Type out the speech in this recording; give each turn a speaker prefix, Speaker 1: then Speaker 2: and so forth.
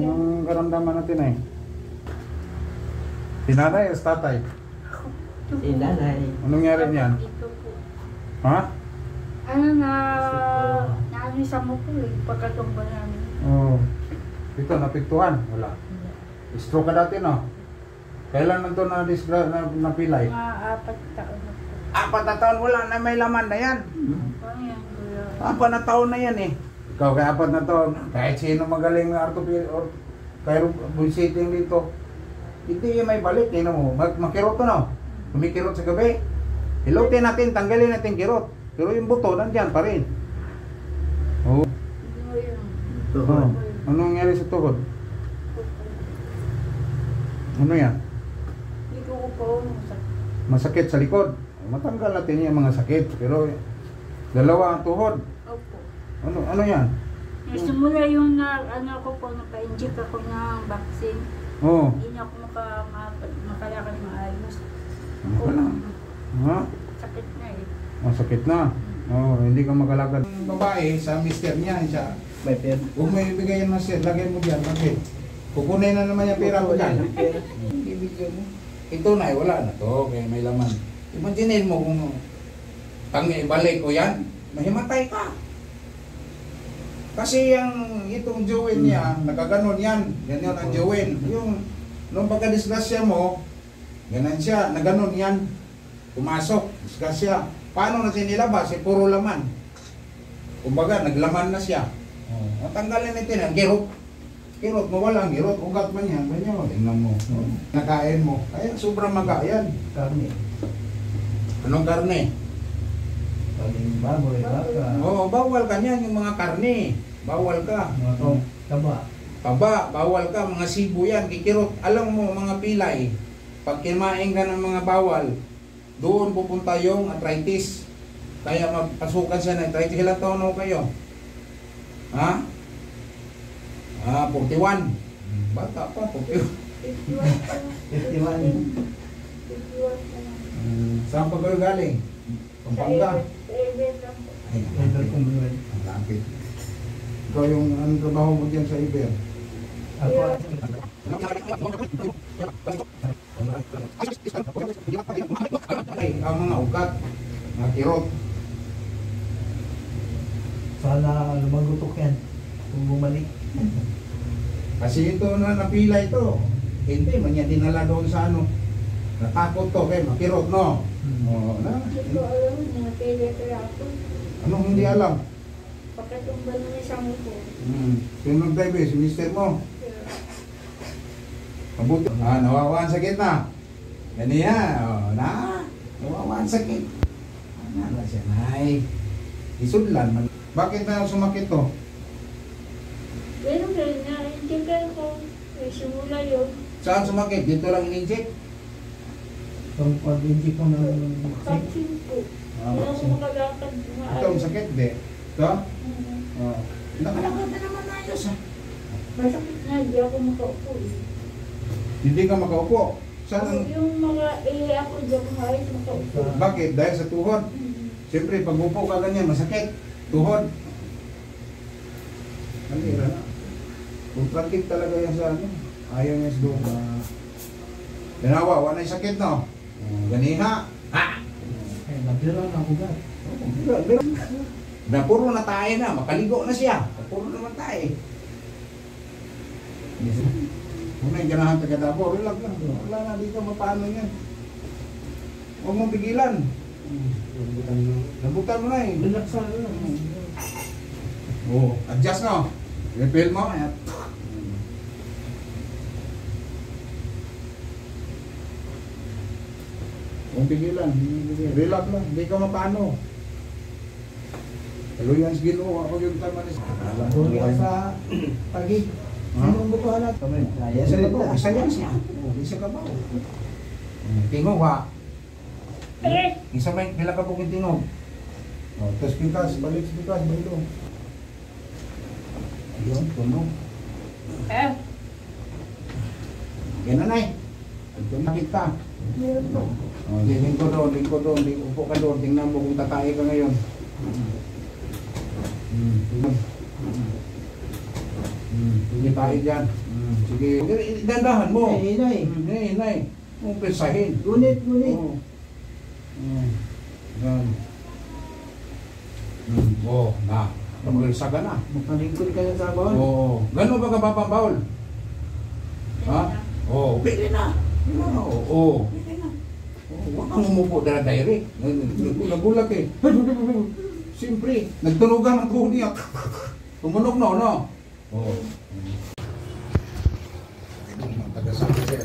Speaker 1: Ang karamdaman natin ay si nanay o si tatay?
Speaker 2: Si nanay.
Speaker 1: Anong nangyari niyan?
Speaker 3: Ito po.
Speaker 1: Ha?
Speaker 3: Ano na, naanisa mo po eh, pagkatumba namin.
Speaker 1: Oo. Ito, napiktuhan? Wala. Stroke ka dati, no? Kailan nito napilay?
Speaker 3: Mga 4 taon na po.
Speaker 1: 4 na taon, wala na, may laman na yan.
Speaker 3: Parang yan, kuya.
Speaker 1: 4 na taon na yan eh. Ikaw kaya 4 na taon, kahit sino magaling na orthopedic or kaya bullshitting dito, hindi may balik, eh mo. Makirot to, no? Kumikirot sa gabi. Hilutin natin, tanggalin natin kirot. Pero yung buto, nandyan pa rin. Oo.
Speaker 3: Hindi mo yun.
Speaker 1: Oh. Anong nangyari sa tuhod? Ano yan?
Speaker 3: Hindi ko po masakit.
Speaker 1: Masakit sa likod. Matanggal natin yung mga sakit. Pero dalawa ang tuhod.
Speaker 3: Opo.
Speaker 1: Ano yan?
Speaker 3: Simula yung ano ko po, napa-inject ako ng vaccine.
Speaker 1: Oo.
Speaker 3: Hindi na ako makalakad maayos.
Speaker 1: Wala. Ha?
Speaker 3: Sakit na eh.
Speaker 1: Masakit na. Oo, hindi ka makalakad. Yung babae, sa mister niya, siya.
Speaker 2: May pera.
Speaker 1: Kung may bigay yung mister, lagay mo dyan. Bakit? Kukunin na naman yung pera mo dyan. Ibigay mo. Ito na, wala na to. Kaya may laman. Imaginin mo kung pang ibalik ko yan, mahimatay ka. Kasi yung itong join niya, nakaganon yan. Ganyan ang join. Yung, nung pagka-disgrasya mo, ganan siya, naganon yan. Pumasok, disgrasya. Paano na siya nilabas? Eh, puro laman. Kumbaga, naglaman na siya. Natanggalin natin ang girot. Girot mo, walang girot. Ugat man yan. Ganyan, tingnan mo. Nakain mo. Kaya sobrang maga yan.
Speaker 2: Karne.
Speaker 1: Anong karne?
Speaker 2: Kaling baboy, baka.
Speaker 1: Oo, bawal ka niyan yung mga karne. Bawal ka.
Speaker 2: Mga taba.
Speaker 1: Taba, bawal ka. Mga sibo yan, kikirot. Alam mo, mga pilay. Pag kimain ka ng mga bawal, doon pupunta yung arthritis. Kaya magpasukan siya ng arthritis. Ilang taon na kayo? Ha? 41. Bata pa, 41.
Speaker 3: 51 pa lang. 51 pa lang.
Speaker 1: Saan pa kayo galing? Pampanga?
Speaker 3: Sa event lang po.
Speaker 1: Ay, ang lapit. Ikaw yung anong trabaho mo dyan sa Iber?
Speaker 2: Ako.
Speaker 1: Ay, ang mga ugat, mga kirot.
Speaker 2: Sana lumagutok yan. Kung bumalik.
Speaker 1: Kasi ito na napila ito. Hindi, man yan dinala doon sa ano. Natakot to, kaya makirot, no? Oo, na.
Speaker 3: Hindi ko alam, napili ko ako.
Speaker 1: Anong hindi alam?
Speaker 3: Pagkatumba ng isang po.
Speaker 1: Sino nag-dive, si mister mo? Mabuti. Nawawa ang sakit na. Ganyan, na. Nawawa ang sakit. Ano siya, nay. Isudlan man. Bakit na sumakit to?
Speaker 3: Ganun rin, na-intindihan ko. Simula yun.
Speaker 1: Saan sumakit? Dito lang in-inject?
Speaker 2: Kung pag-inject ko ng
Speaker 3: Vaccine po. Hindi ako makalakad.
Speaker 1: Ito ang sakit, di? Ito? Nakalakad na naman ayos, ha?
Speaker 3: Masakit na, hindi ako makaupo eh.
Speaker 1: Hindi ka makaupo. Saan ang...
Speaker 3: Yung mga ako, hindi ako maayos makaupo.
Speaker 1: Bakit? Dahil sa tuhod. Siyempre, pag upo ka ganyan, masakit. Tuhod. Nalira na. Contractive talaga yan sa ano. Ayaw niya sa doon. Ganawa, wala yung sakit, no? Ganiha. Ha!
Speaker 2: nabira na ako ba?
Speaker 1: Na puro na tayo na. Makaligo na siya. Puro naman tayo. Kung may ganahan taga-dabo, relax lang. Wala na dito, mapano yan. Huwag mong pigilan. Nabutan mo na eh.
Speaker 2: Relax na.
Speaker 1: Oo, adjust no. Refill mo. Ayan. Huwag pigilan. Relax lang. Hindi ka mapano. Kaluyan sa Ginoo. Ako yung tama ni
Speaker 2: Doon ka sa pagi. Sinong butuhan natin?
Speaker 1: Isa na po. Isa yan siya. Isa ka ba? Tingog ha. Isa may pila ka pong tingog. Tapos pikas. Balik sa pikas. Balik. Ayun, tunog. Gananay. Ito nakita. Lingko doon. Upo ka doon. Tingnan mo kung tatay ka ngayon. Sige tayo dyan. Sige. Dandahan mo.
Speaker 2: Hinay.
Speaker 1: Hinay. Umpisahin.
Speaker 2: Gunit.
Speaker 1: Oo. Yan. Oo, na. Magulsa ka na.
Speaker 2: Makalingkod ka na sa bawal.
Speaker 1: Oo. Gano'n ba kapapambawal? Ha? Oo. Pwede na. Oo. Pwede na. Huwag kang umupo na direct. Nagulat eh. Siyempre, nagtunugan ang tuhod niya. Tumunog na, no? Oo. Taga-sabi sir.